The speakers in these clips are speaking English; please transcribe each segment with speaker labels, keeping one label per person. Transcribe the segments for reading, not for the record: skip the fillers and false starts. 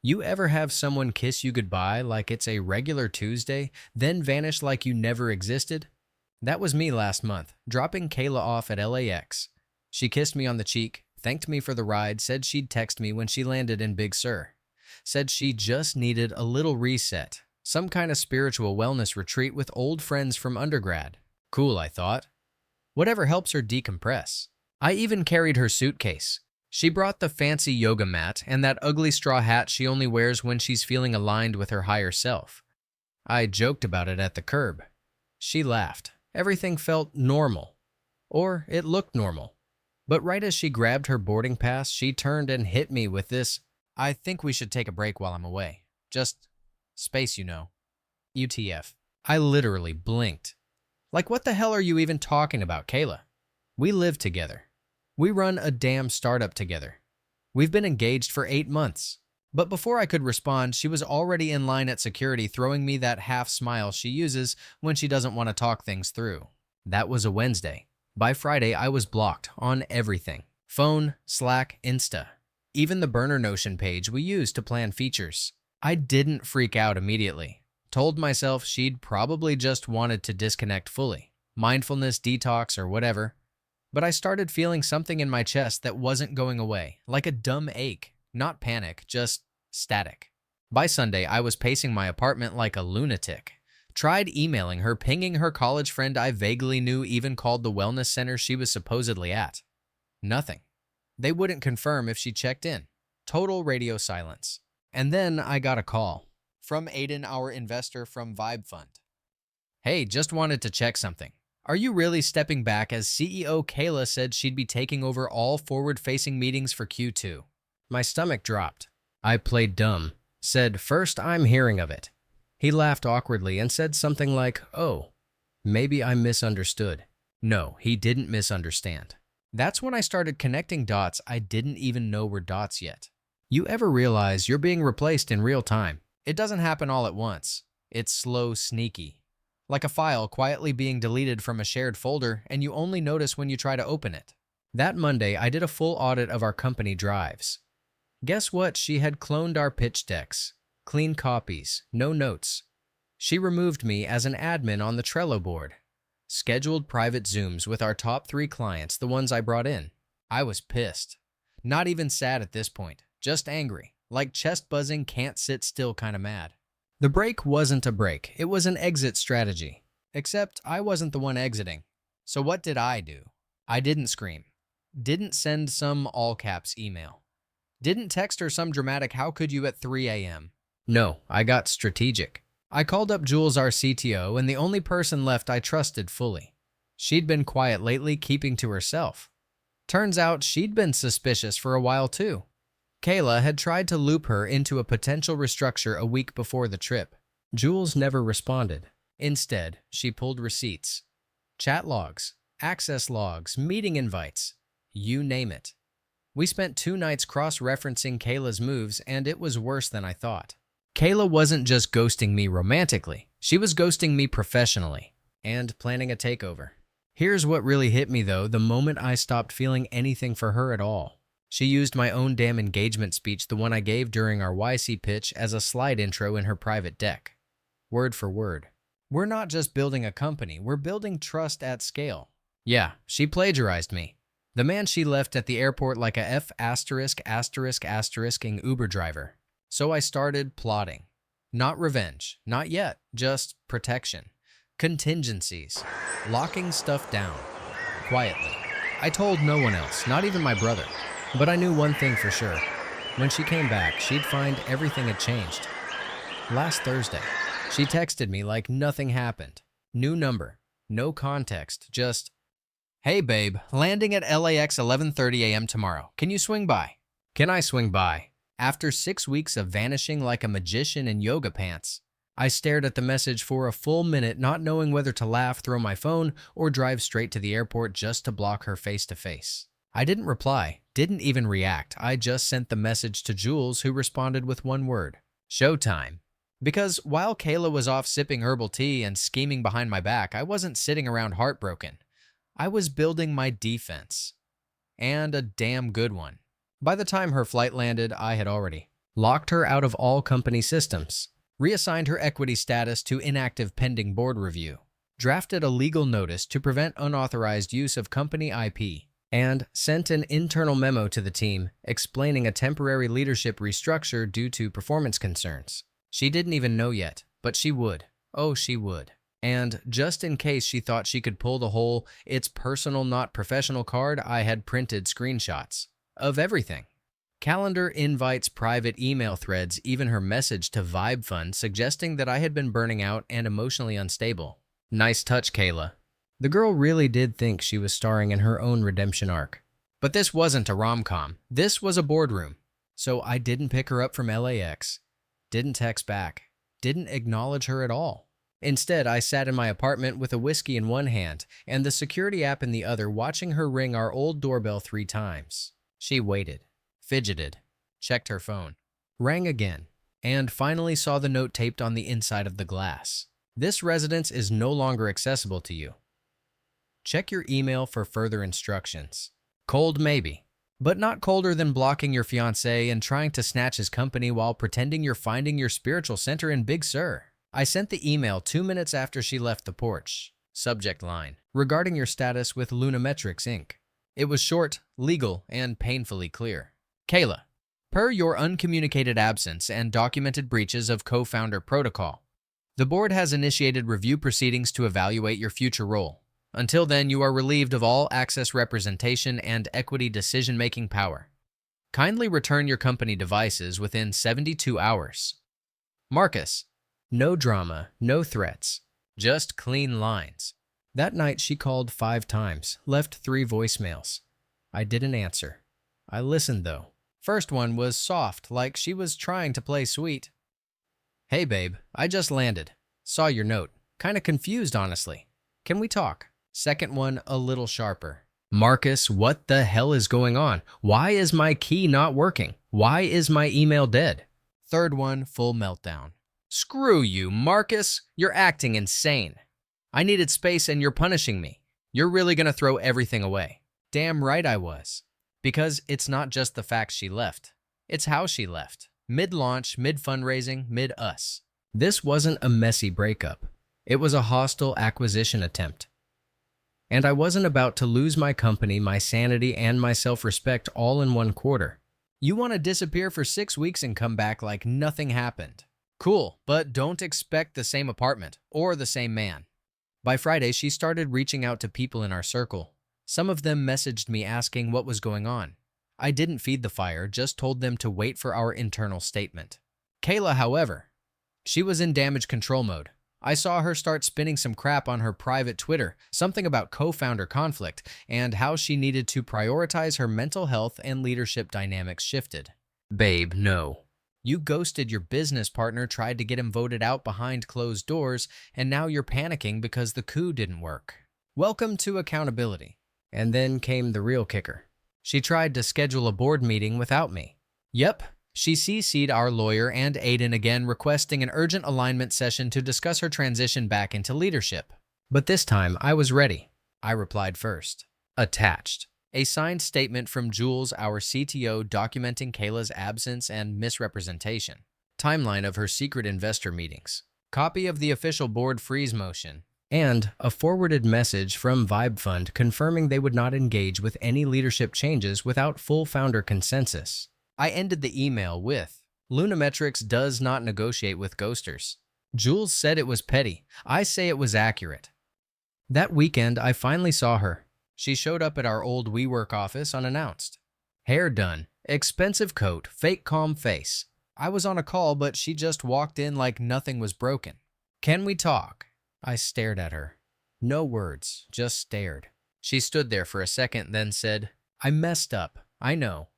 Speaker 1: You ever have someone kiss you goodbye like it's a regular Tuesday, then vanish like you never existed? That was me last month, dropping Kayla off at LAX. She kissed me on the cheek, thanked me for the ride, said she'd text me when she landed in Big Sur. Said she just needed a little reset, some kind of spiritual wellness retreat with old friends from undergrad. Cool, I thought. Whatever helps her decompress. I even carried her suitcase. She brought the fancy yoga mat and that ugly straw hat she only wears when she's feeling aligned with her higher self. I joked about it at the curb. She laughed. Everything felt normal. Or it looked normal. But right as she grabbed her boarding pass, she turned and hit me with this, "I think we should take a break while I'm away. Just space, you know." UTF. I literally blinked. Like, what the hell are you even talking about, Kayla? We live together. We run a damn startup together. We've been engaged for 8 months. But before I could respond, she was already in line at security throwing me that half smile she uses when she doesn't want to talk things through. That was a Wednesday. By Friday, I was blocked on everything. Phone, Slack, Insta. Even the burner Notion page we use to plan features. I didn't freak out immediately. Told myself she'd probably just wanted to disconnect fully. Mindfulness, detox, or whatever. But I started feeling something in my chest that wasn't going away, like a dumb ache. Not panic, just static. By Sunday, I was pacing my apartment like a lunatic. Tried emailing her, pinging her college friend I vaguely knew, even called the wellness center she was supposedly at. Nothing. They wouldn't confirm if she checked in. Total radio silence. And then I got a call. From Aiden, our investor from Vibe Fund. "Hey, just wanted to check something. Are you really stepping back, as CEO Kayla said she'd be taking over all forward-facing meetings for Q2? My stomach dropped. I played dumb. Said, "First I'm hearing of it." He laughed awkwardly and said something like, "Oh, maybe I misunderstood." No, he didn't misunderstand. That's when I started connecting dots I didn't even know were dots yet. You ever realize you're being replaced in real time? It doesn't happen all at once. It's slow, sneaky. Like a file quietly being deleted from a shared folder, and you only notice when you try to open it. That Monday, I did a full audit of our company drives. Guess what? She had cloned our pitch decks. Clean copies, no notes. She removed me as an admin on the Trello board. Scheduled private Zooms with our top 3 clients, the ones I brought in. I was pissed. Not even sad at this point, just angry. Like chest buzzing, can't sit still kind of mad. The break wasn't a break, it was an exit strategy. Except I wasn't the one exiting. So what did I do? I didn't scream. Didn't send some all-caps email. Didn't text her some dramatic "how could you" at 3 a.m. No, I got strategic. I called up Jules, our CTO, and the only person left I trusted fully. She'd been quiet lately, keeping to herself. Turns out she'd been suspicious for a while too. Kayla had tried to loop her into a potential restructure a week before the trip. Jules never responded. Instead, she pulled receipts. Chat logs, access logs, meeting invites. You name it. We spent 2 nights cross-referencing Kayla's moves, and it was worse than I thought. Kayla wasn't just ghosting me romantically. She was ghosting me professionally and planning a takeover. Here's what really hit me, though, the moment I stopped feeling anything for her at all. She used my own damn engagement speech, the one I gave during our YC pitch, as a slide intro in her private deck. Word for word. "We're not just building a company, we're building trust at scale." Yeah, she plagiarized me. The man she left at the airport like a F*******ing Uber driver. So I started plotting. Not revenge, not yet, just protection. Contingencies. Locking stuff down. Quietly. I told no one else, not even my brother. But I knew one thing for sure. When she came back, she'd find everything had changed. Last Thursday, she texted me like nothing happened. New number, no context, just, "Hey babe, landing at LAX 11:30 a.m. tomorrow. Can you swing by?" Can I swing by? After 6 weeks of vanishing like a magician in yoga pants, I stared at the message for a full minute, not knowing whether to laugh, throw my phone, or drive straight to the airport just to block her face to face. I didn't reply, didn't even react. I just sent the message to Jules, who responded with one word: "Showtime." Because while Kayla was off sipping herbal tea and scheming behind my back, I wasn't sitting around heartbroken. I was building my defense. And a damn good one. By the time her flight landed, I had already locked her out of all company systems, reassigned her equity status to inactive pending board review, drafted a legal notice to prevent unauthorized use of company IP, and sent an internal memo to the team explaining a temporary leadership restructure due to performance concerns. She didn't even know yet, but she would. Oh, she would. And just in case she thought she could pull the whole "it's personal, not professional" card, I had printed screenshots of everything. Calendar invites, private email threads, even her message to Vibe Fund suggesting that I had been burning out and emotionally unstable. Nice touch, Kayla. The girl really did think she was starring in her own redemption arc. But this wasn't a rom-com. This was a boardroom. So I didn't pick her up from LAX, didn't text back, didn't acknowledge her at all. Instead, I sat in my apartment with a whiskey in one hand and the security app in the other, watching her ring our old doorbell 3 times. She waited, fidgeted, checked her phone, rang again, and finally saw the note taped on the inside of the glass. This residence is no longer accessible to you. Check your email for further instructions. Cold maybe, but not colder than blocking your fiancé and trying to snatch his company while pretending you're finding your spiritual center in Big Sur. I sent the email 2 minutes after she left the porch. Subject line: regarding your status with Lunametrics Inc. It was short, legal, and painfully clear. Kayla, per your uncommunicated absence and documented breaches of co-founder protocol, the board has initiated review proceedings to evaluate your future role. Until then, you are relieved of all access, representation, and equity decision-making power. Kindly return your company devices within 72 hours. Marcus. No drama, no threats, just clean lines. That night she called 5 times, left 3 voicemails. I didn't answer. I listened though. First one was soft, like she was trying to play sweet. Hey babe, I just landed. Saw your note. Kinda confused, honestly. Can we talk? Second one a little sharper. Marcus, what the hell is going on? Why is my key not working? Why is my email dead? Third one full meltdown. Screw you, Marcus. You're acting insane. I needed space and you're punishing me. You're really gonna throw everything away. Damn right I was. Because it's not just the fact she left. It's how she left. Mid-launch, mid-fundraising, mid-us. This wasn't a messy breakup. It was a hostile acquisition attempt. And I wasn't about to lose my company, my sanity, and my self-respect all in 1 quarter. You want to disappear for 6 weeks and come back like nothing happened. Cool, but don't expect the same apartment or the same man. By Friday, she started reaching out to people in our circle. Some of them messaged me asking what was going on. I didn't feed the fire, just told them to wait for our internal statement. Kayla, however, she was in damage control mode. I saw her start spinning some crap on her private Twitter, something about co-founder conflict and how she needed to prioritize her mental health, and leadership dynamics shifted. Babe, no. You ghosted your business partner, tried to get him voted out behind closed doors, and now you're panicking because the coup didn't work. Welcome to accountability. And then came the real kicker. She tried to schedule a board meeting without me. Yep, she CC'd our lawyer and Aiden again, requesting an urgent alignment session to discuss her transition back into leadership. But this time, I was ready. I replied first. Attached. A signed statement from Jules, our CTO, documenting Kayla's absence and misrepresentation. Timeline of her secret investor meetings. Copy of the official board freeze motion. And a forwarded message from Vibe Fund confirming they would not engage with any leadership changes without full founder consensus. I ended the email with, Lunametrics does not negotiate with ghosters. Jules said it was petty. I say it was accurate. That weekend, I finally saw her. She showed up at our old WeWork office unannounced. Hair done, expensive coat, fake calm face. I was on a call, but she just walked in like nothing was broken. Can we talk? I stared at her. No words, just stared. She stood there for a second, then said, I messed up, I know.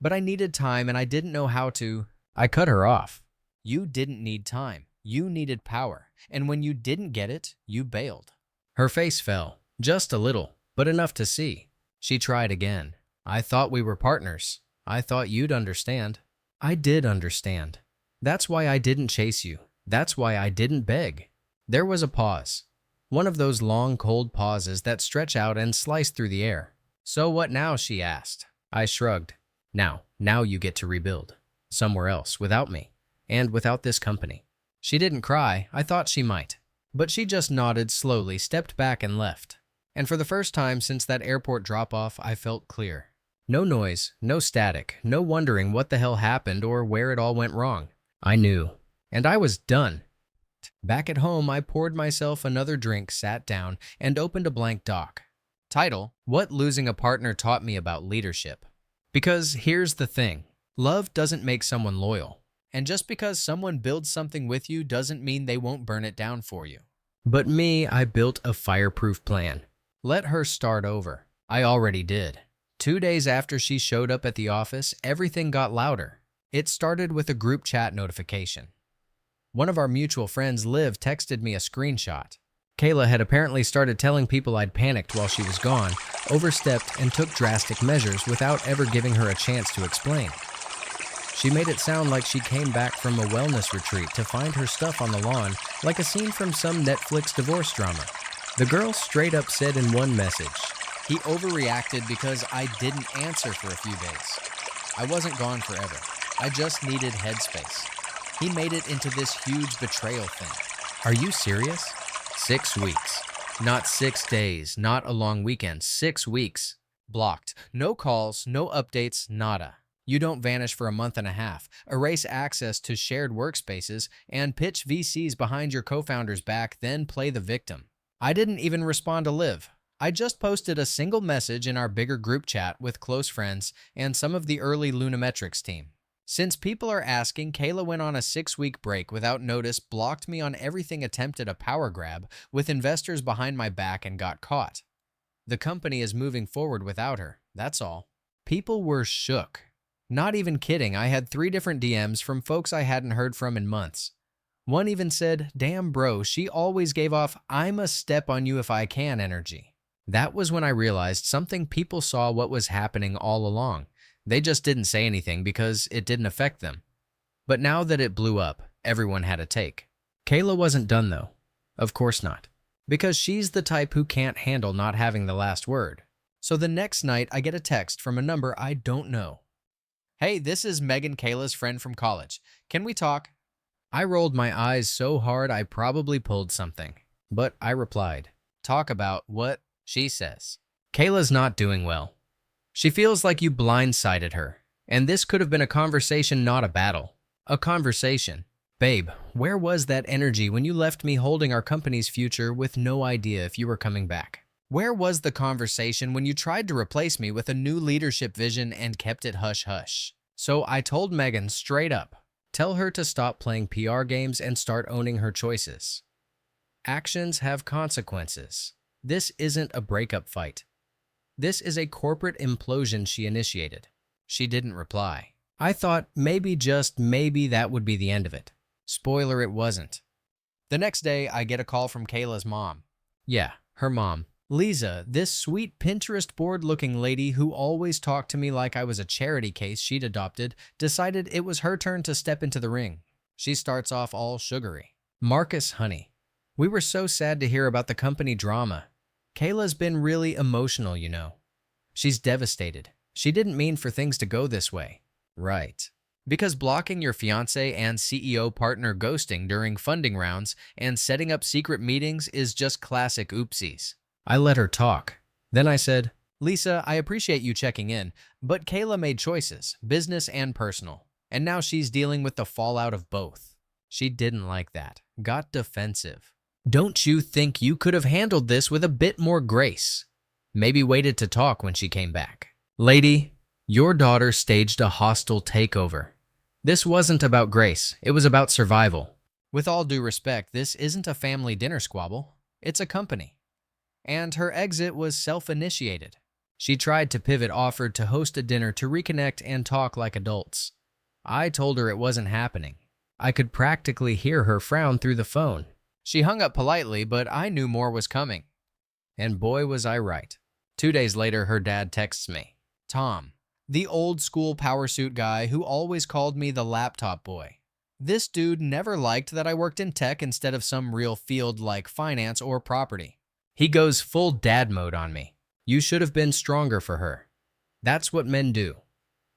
Speaker 1: But I needed time and I didn't know how to. I cut her off. You didn't need time. You needed power. And when you didn't get it, you bailed. Her face fell, just a little, but enough to see. She tried again. I thought we were partners. I thought you'd understand. I did understand. That's why I didn't chase you. That's why I didn't beg. There was a pause. One of those long, cold pauses that stretch out and slice through the air. So what now, she asked. I shrugged. Now you get to rebuild. somewhere else, without me, and without this company. She didn't cry, I thought she might. But she just nodded slowly, stepped back and left. And for the first time since that airport drop-off, I felt clear. No noise, no static, no wondering what the hell happened or where it all went wrong. I knew. And I was done. Back at home, I poured myself another drink, sat down, and opened a blank doc. Title: What Losing a Partner Taught Me About Leadership. Because here's the thing. Love doesn't make someone loyal. And just because someone builds something with you doesn't mean they won't burn it down for you. But me, I built a fireproof plan. Let her start over. I already did. 2 days after she showed up at the office, everything got louder. It started with a group chat notification. One of our mutual friends, Liv, texted me a screenshot. Kayla had apparently started telling people I'd panicked while she was gone, overstepped, and took drastic measures without ever giving her a chance to explain. She made it sound like she came back from a wellness retreat to find her stuff on the lawn, like a scene from some Netflix divorce drama. The girl straight up said in one message, "He overreacted because I didn't answer for a few days. I wasn't gone forever. I just needed headspace. He made it into this huge betrayal thing." Are you serious? 6 weeks. Not 6 days, not a long weekend, 6 weeks. Blocked. No calls, no updates, nada. You don't vanish for a month and a half, erase access to shared workspaces, and pitch VCs behind your co-founder's back, then play the victim. I didn't even respond to Liv. I just posted a single message in our bigger group chat with close friends and some of the early Lunametrics team. Since people are asking, Kayla went on a 6-week break without notice, blocked me on everything, attempted a power grab with investors behind my back, and got caught. The company is moving forward without her, that's all. People were shook. Not even kidding, I had 3 different DMs from folks I hadn't heard from in months. One even said, "Damn bro, she always gave off 'I'm a step on you if I can' energy." That was when I realized something. People saw what was happening all along. They just didn't say anything because it didn't affect them. But now that it blew up, everyone had a take. Kayla wasn't done though. Of course not. Because she's the type who can't handle not having the last word. So the next night, I get a text from a number I don't know. "Hey, this is Megan, Kayla's friend from college. Can we talk?" I rolled my eyes so hard I probably pulled something. But I replied, "Talk about what?" She says, "Kayla's not doing well. She feels like you blindsided her. And this could have been a conversation, not a battle. A conversation. Babe, where was that energy when you left me holding our company's future with no idea if you were coming back? Where was the conversation when you tried to replace me with a new leadership vision and kept it hush-hush?" So I told Megan straight up, tell her to stop playing PR games and start owning her choices. Actions have consequences. This isn't a breakup fight. This is a corporate implosion she initiated. She didn't reply. I thought maybe, just maybe, that would be the end of it. Spoiler, it wasn't. The next day, I get a call from Kayla's mom. Yeah, her mom. Lisa, this sweet Pinterest board-looking lady who always talked to me like I was a charity case she'd adopted, decided it was her turn to step into the ring. She starts off all sugary. "Marcus, honey, we were so sad to hear about the company drama. Kayla's been really emotional, you know. She's devastated. She didn't mean for things to go this way." Right. Because blocking your fiancé and CEO partner, ghosting during funding rounds, and setting up secret meetings is just classic oopsies. I let her talk. Then I said, "Lisa, I appreciate you checking in, but Kayla made choices, business and personal, and now she's dealing with the fallout of both." She didn't like that, got defensive. "Don't you think you could have handled this with a bit more grace? Maybe waited to talk when she came back." Lady, your daughter staged a hostile takeover. This wasn't about grace, it was about survival. With all due respect, this isn't a family dinner squabble, it's a company. And her exit was self-initiated. She tried to pivot, offered to host a dinner to reconnect and talk like adults. I told her it wasn't happening. I could practically hear her frown through the phone. She hung up politely, but I knew more was coming. And boy, was I right. 2 days later, her dad texts me. Tom, the old school power suit guy who always called me the laptop boy. This dude never liked that I worked in tech instead of some real field like finance or property. He goes full dad mode on me. You should have been stronger for her. That's what men do.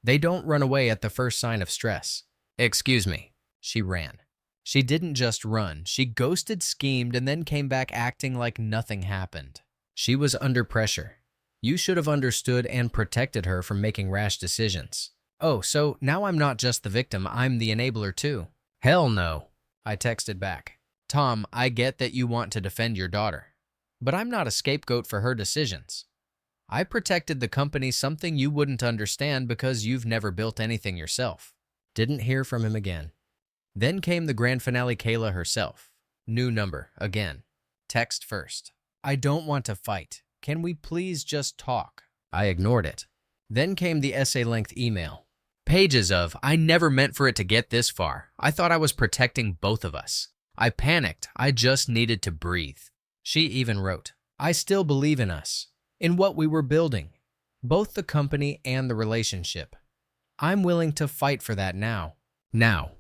Speaker 1: They don't run away at the first sign of stress. Excuse me. She ran. She didn't just run. She ghosted, schemed, and then came back acting like nothing happened. She was under pressure. You should have understood and protected her from making rash decisions. Oh, so now I'm not just the victim, I'm the enabler too. Hell no, I texted back. Tom, I get that you want to defend your daughter, but I'm not a scapegoat for her decisions. I protected the company, something you wouldn't understand because you've never built anything yourself. Didn't hear from him again. Then came the grand finale, Kayla herself. New number, again. Text first. I don't want to fight. Can we please just talk? I ignored it. Then came the essay-length email. Pages of, I never meant for it to get this far. I thought I was protecting both of us. I panicked. I just needed to breathe. She even wrote, I still believe in us, in what we were building, both the company and the relationship. I'm willing to fight for that now. Now.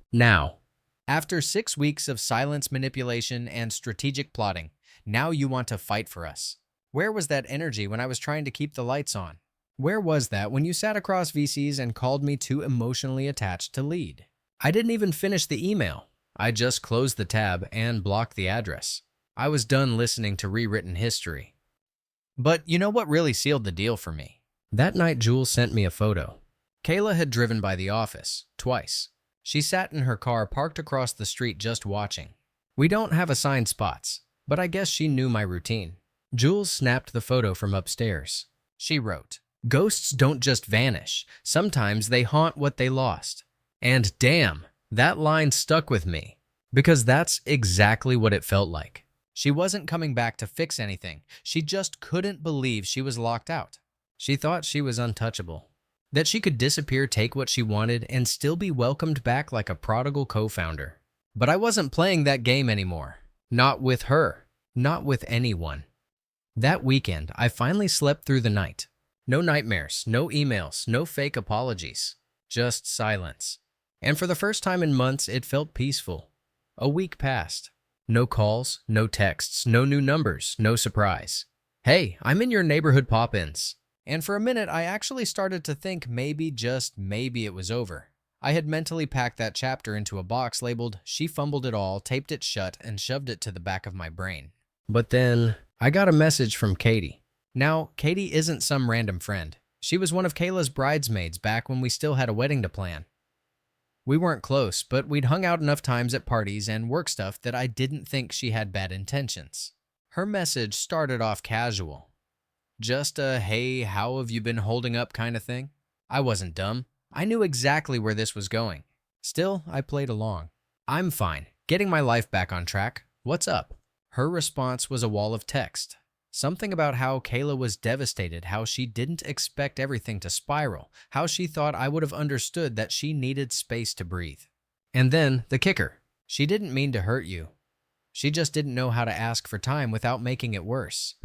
Speaker 1: After 6 weeks of silence, manipulation, and strategic plotting, now you want to fight for us. Where was that energy when I was trying to keep the lights on? Where was that when you sat across VCs and called me too emotionally attached to lead? I didn't even finish the email. I just closed the tab and blocked the address. I was done listening to rewritten history. But you know what really sealed the deal for me? That night, Jules sent me a photo. Kayla had driven by the office, twice. She sat in her car parked across the street just watching. We don't have assigned spots, but I guess she knew my routine. Jules snapped the photo from upstairs. She wrote, Ghosts don't just vanish. Sometimes they haunt what they lost. And damn, that line stuck with me, because that's exactly what it felt like. She wasn't coming back to fix anything. She just couldn't believe she was locked out. She thought she was untouchable, that she could disappear, take what she wanted, and still be welcomed back like a prodigal co-founder. But I wasn't playing that game anymore. Not with her. Not with anyone. That weekend, I finally slept through the night. No nightmares, no emails, no fake apologies. Just silence. And for the first time in months, it felt peaceful. A week passed. No calls, no texts, no new numbers, no surprise. Hey, I'm in your neighborhood pop-ins. And for a minute, I actually started to think maybe, just maybe, it was over. I had mentally packed that chapter into a box labeled, She Fumbled It All, taped it shut, and shoved it to the back of my brain. But then, I got a message from Katie. Now, Katie isn't some random friend. She was one of Kayla's bridesmaids back when we still had a wedding to plan. We weren't close, but we'd hung out enough times at parties and work stuff that I didn't think she had bad intentions. Her message started off casual. Just a, hey, how have you been holding up kind of thing. I wasn't dumb. I knew exactly where this was going. Still, I played along. I'm fine. Getting my life back on track. What's up? Her response was a wall of text. Something about how Kayla was devastated, how she didn't expect everything to spiral, how she thought I would have understood that she needed space to breathe. And then, the kicker. She didn't mean to hurt you. She just didn't know how to ask for time without making it worse.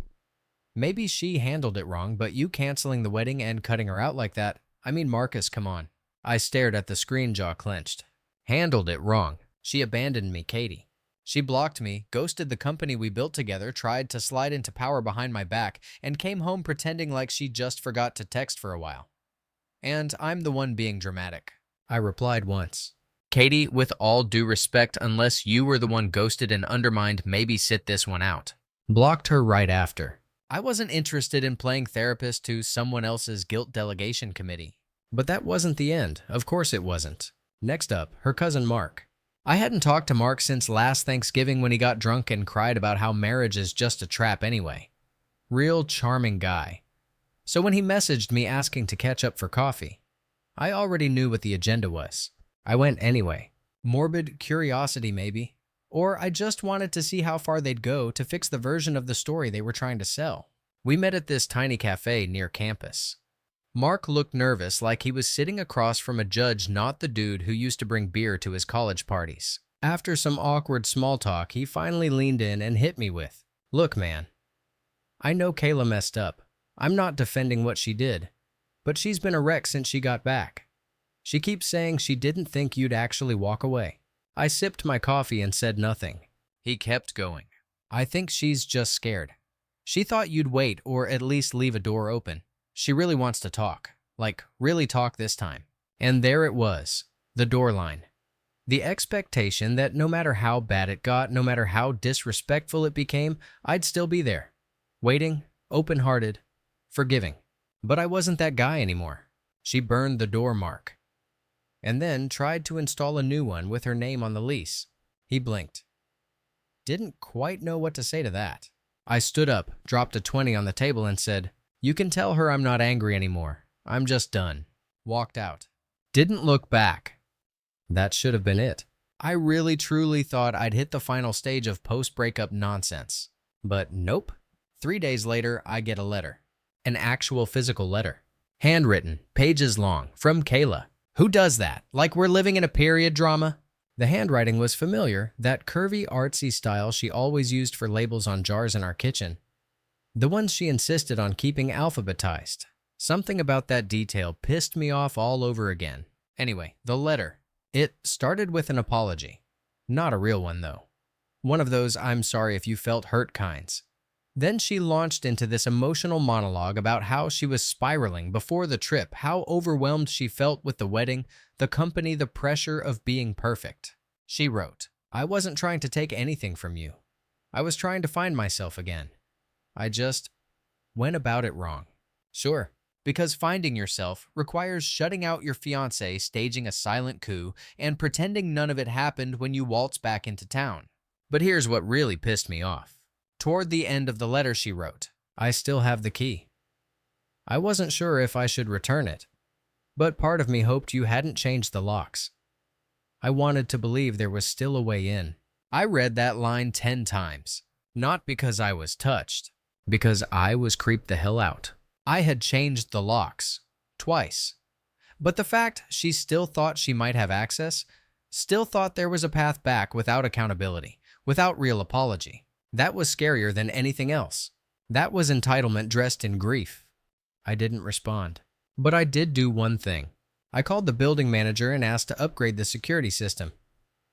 Speaker 1: Maybe she handled it wrong, but you canceling the wedding and cutting her out like that, I mean, Marcus, come on. I stared at the screen, jaw clenched. Handled it wrong. She abandoned me, Katie. She blocked me, ghosted the company we built together, tried to slide into power behind my back, and came home pretending like she just forgot to text for a while. And I'm the one being dramatic. I replied once. Katie, with all due respect, unless you were the one ghosted and undermined, maybe sit this one out. Blocked her right after. I wasn't interested in playing therapist to someone else's guilt delegation committee. But that wasn't the end. Of course it wasn't. Next up, her cousin Mark. I hadn't talked to Mark since last Thanksgiving when he got drunk and cried about how marriage is just a trap anyway. Real charming guy. So when he messaged me asking to catch up for coffee, I already knew what the agenda was. I went anyway. Morbid curiosity, maybe. Or I just wanted to see how far they'd go to fix the version of the story they were trying to sell. We met at this tiny cafe near campus. Mark looked nervous, like he was sitting across from a judge, not the dude who used to bring beer to his college parties. After some awkward small talk, he finally leaned in and hit me with, Look, man, I know Kayla messed up. I'm not defending what she did, but she's been a wreck since she got back. She keeps saying she didn't think you'd actually walk away. I sipped my coffee and said nothing. He kept going. I think she's just scared. She thought you'd wait or at least leave a door open. She really wants to talk. Like, really talk this time. And there it was. The door line. The expectation that no matter how bad it got, no matter how disrespectful it became, I'd still be there, waiting, open-hearted, forgiving. But I wasn't that guy anymore. She burned the door mark, and then tried to install a new one with her name on the lease. He blinked. Didn't quite know what to say to that. I stood up, dropped a 20 on the table and said, "You can tell her I'm not angry anymore. I'm just done." Walked out. Didn't look back. That should have been it. I really truly thought I'd hit the final stage of post-breakup nonsense. But nope. 3 days later, I get a letter. An actual physical letter. Handwritten, pages long, from Kayla. Who does that? Like we're living in a period drama? The handwriting was familiar, that curvy, artsy style she always used for labels on jars in our kitchen. The ones she insisted on keeping alphabetized. Something about that detail pissed me off all over again. Anyway, the letter. It started with an apology. Not a real one, though. One of those "I'm sorry if you felt hurt" kinds. Then she launched into this emotional monologue about how she was spiraling before the trip, how overwhelmed she felt with the wedding, the company, the pressure of being perfect. She wrote, "I wasn't trying to take anything from you. I was trying to find myself again. I just went about it wrong." Sure, because finding yourself requires shutting out your fiancé, staging a silent coup, and pretending none of it happened when you waltz back into town. But here's what really pissed me off. Toward the end of the letter she wrote, "I still have the key. I wasn't sure if I should return it, but part of me hoped you hadn't changed the locks. I wanted to believe there was still a way in." I read that line 10 times, not because I was touched, because I was creeped the hell out. I had changed the locks, twice. But the fact she still thought she might have access, still thought there was a path back without accountability, without real apology. That was scarier than anything else. That was entitlement dressed in grief. I didn't respond. But I did do one thing. I called the building manager and asked to upgrade the security system.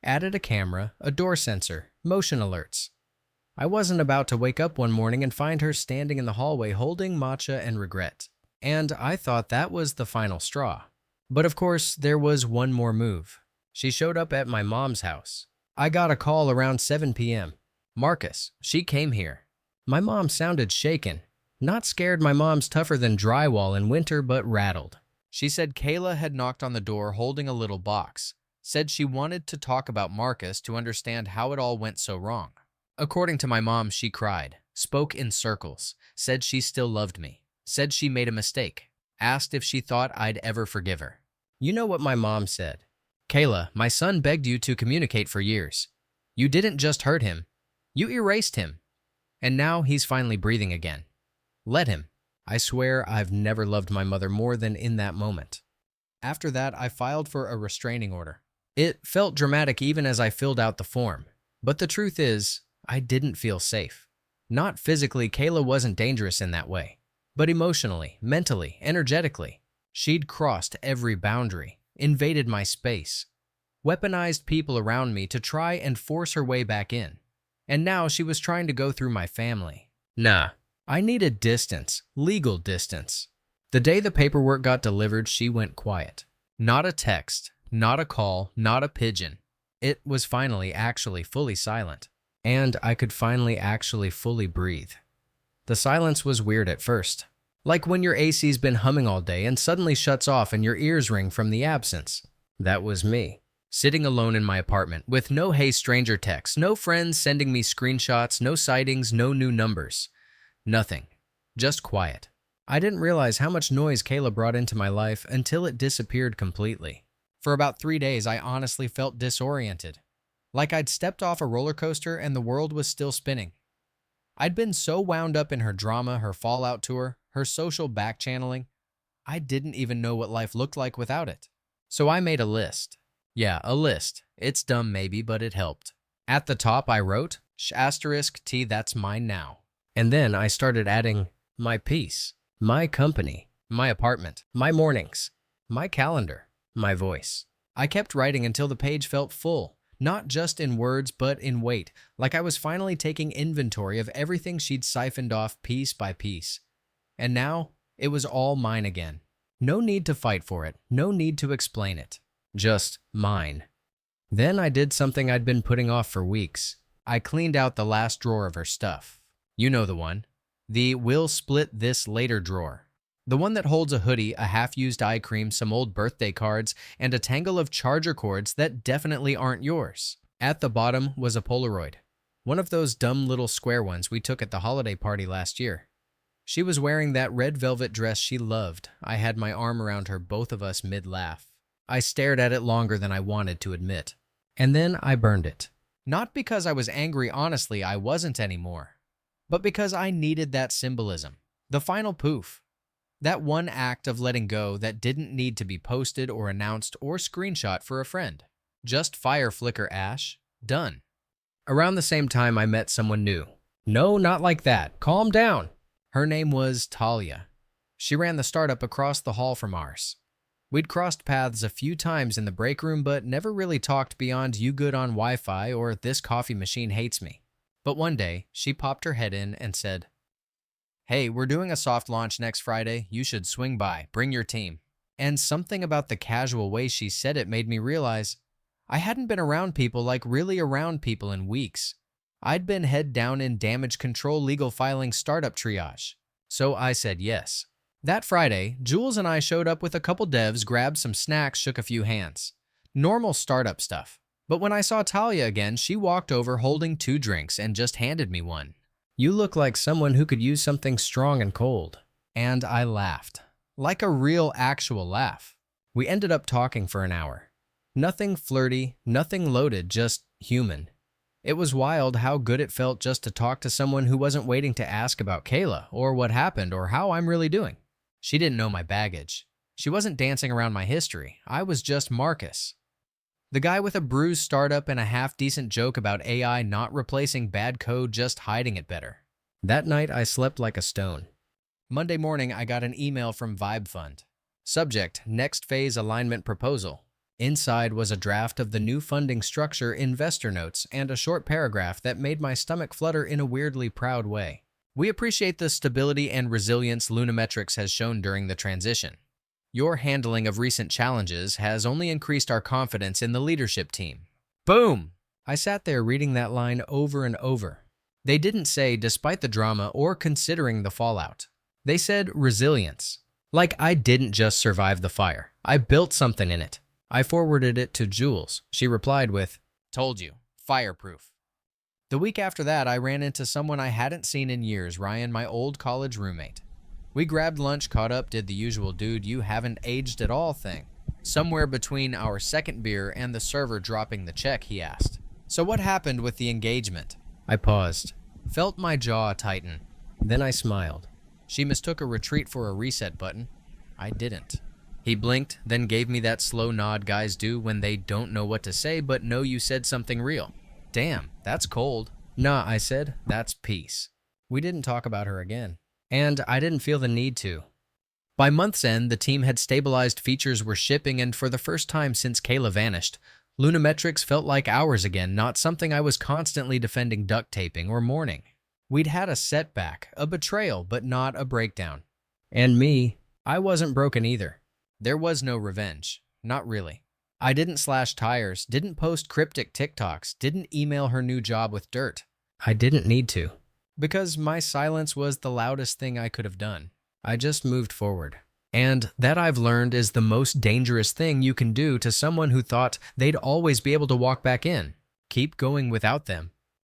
Speaker 1: Added a camera, a door sensor, motion alerts. I wasn't about to wake up one morning and find her standing in the hallway holding matcha and regret. And I thought that was the final straw. But of course, there was one more move. She showed up at my mom's house. I got a call around 7 p.m. "Marcus, she came here." My mom sounded shaken. Not scared, my mom's tougher than drywall in winter, but rattled. She said Kayla had knocked on the door holding a little box. Said she wanted to talk about Marcus to understand how it all went so wrong. According to my mom, she cried, spoke in circles, said she still loved me, said she made a mistake, asked if she thought I'd ever forgive her. You know what my mom said? "Kayla, my son begged you to communicate for years. You didn't just hurt him. You erased him. And now he's finally breathing again. Let him." I swear I've never loved my mother more than in that moment. After that, I filed for a restraining order. It felt dramatic even as I filled out the form. But the truth is, I didn't feel safe. Not physically, Kayla wasn't dangerous in that way. But emotionally, mentally, energetically, she'd crossed every boundary, invaded my space, weaponized people around me to try and force her way back in. And now she was trying to go through my family. Nah, I needed distance, legal distance. The day the paperwork got delivered, she went quiet. Not a text, not a call, not a pigeon. It was finally actually fully silent. And I could finally actually fully breathe. The silence was weird at first. Like when your AC's been humming all day and suddenly shuts off and your ears ring from the absence. That was me. Sitting alone in my apartment with no "hey stranger" texts, no friends sending me screenshots, no sightings, no new numbers. Nothing. Just quiet. I didn't realize how much noise Kayla brought into my life until it disappeared completely. For about 3 days, I honestly felt disoriented. Like I'd stepped off a roller coaster and the world was still spinning. I'd been so wound up in her drama, her fallout tour, her social back-channeling, I didn't even know what life looked like without it. So I made a list. Yeah, a list. It's dumb maybe, but it helped. At the top I wrote, *T, that's mine now. And then I started adding my peace, my company, my apartment, my mornings, my calendar, my voice. I kept writing until the page felt full. Not just in words, but in weight, like I was finally taking inventory of everything she'd siphoned off piece by piece. And now, it was all mine again. No need to fight for it, no need to explain it. Just mine. Then I did something I'd been putting off for weeks. I cleaned out the last drawer of her stuff. You know the one. The "we'll split this later" drawer. The one that holds a hoodie, a half-used eye cream, some old birthday cards, and a tangle of charger cords that definitely aren't yours. At the bottom was a Polaroid. One of those dumb little square ones we took at the holiday party last year. She was wearing that red velvet dress she loved. I had my arm around her, both of us mid-laugh. I stared at it longer than I wanted to admit. And then I burned it. Not because I was angry, honestly, I wasn't anymore. But because I needed that symbolism. The final poof. That one act of letting go that didn't need to be posted or announced or screenshot for a friend. Just fire flicker ash. Done. Around the same time, I met someone new. No, not like that. Calm down. Her name was Talia. She ran the startup across the hall from ours. We'd crossed paths a few times in the break room, but never really talked beyond "you good on Wi-Fi" or "this coffee machine hates me." But one day, she popped her head in and said, "Hey, we're doing a soft launch next Friday. You should swing by. Bring your team." And something about the casual way she said it made me realize I hadn't been around people, like really around people, in weeks. I'd been head down in damage control, legal filing, startup triage. So I said yes. That Friday, Jules and I showed up with a couple devs, grabbed some snacks, shook a few hands. Normal startup stuff. But when I saw Talia again, she walked over holding 2 drinks and just handed me one. "You look like someone who could use something strong and cold." And I laughed. Like a real, actual laugh. We ended up talking for an hour. Nothing flirty, nothing loaded, just human. It was wild how good it felt just to talk to someone who wasn't waiting to ask about Kayla, or what happened, or how I'm really doing. She didn't know my baggage. She wasn't dancing around my history. I was just Marcus. The guy with a bruised startup and a half-decent joke about AI not replacing bad code, just hiding it better. That night, I slept like a stone. Monday morning, I got an email from Vibe Fund. Subject: Next Phase Alignment Proposal. Inside was a draft of the new funding structure, investor notes, and a short paragraph that made my stomach flutter in a weirdly proud way. "We appreciate the stability and resilience Lunametrics has shown during the transition. Your handling of recent challenges has only increased our confidence in the leadership team." Boom! I sat there reading that line over and over. They didn't say "despite the drama" or "considering the fallout." They said "resilience." Like I didn't just survive the fire. I built something in it. I forwarded it to Jules. She replied with, "Told you, fireproof." The week after that, I ran into someone I hadn't seen in years, Ryan, my old college roommate. We grabbed lunch, caught up, did the usual "dude, you haven't aged at all" thing. Somewhere between our second beer and the server dropping the check, he asked, "So what happened with the engagement?" I paused, felt my jaw tighten. Then I smiled. She mistook a retreat for a reset button. I didn't. He blinked, then gave me that slow nod guys do when they don't know what to say but know you said something real. "Damn, that's cold." "Nah," I said, "that's peace." We didn't talk about her again. And I didn't feel the need to. By month's end, the team had stabilized, features were shipping, and for the first time since Kayla vanished, Lunametrics felt like ours again, not something I was constantly defending, duct taping, or mourning. We'd had a setback, a betrayal, but not a breakdown. And me, I wasn't broken either. There was no revenge. Not really. I didn't slash tires, didn't post cryptic TikToks, didn't email her new job with dirt. I didn't need to. Because my silence was the loudest thing I could have done. I just moved forward. And that, I've learned, is the most dangerous thing you can do to someone who thought they'd always be able to walk back in. Keep going without them.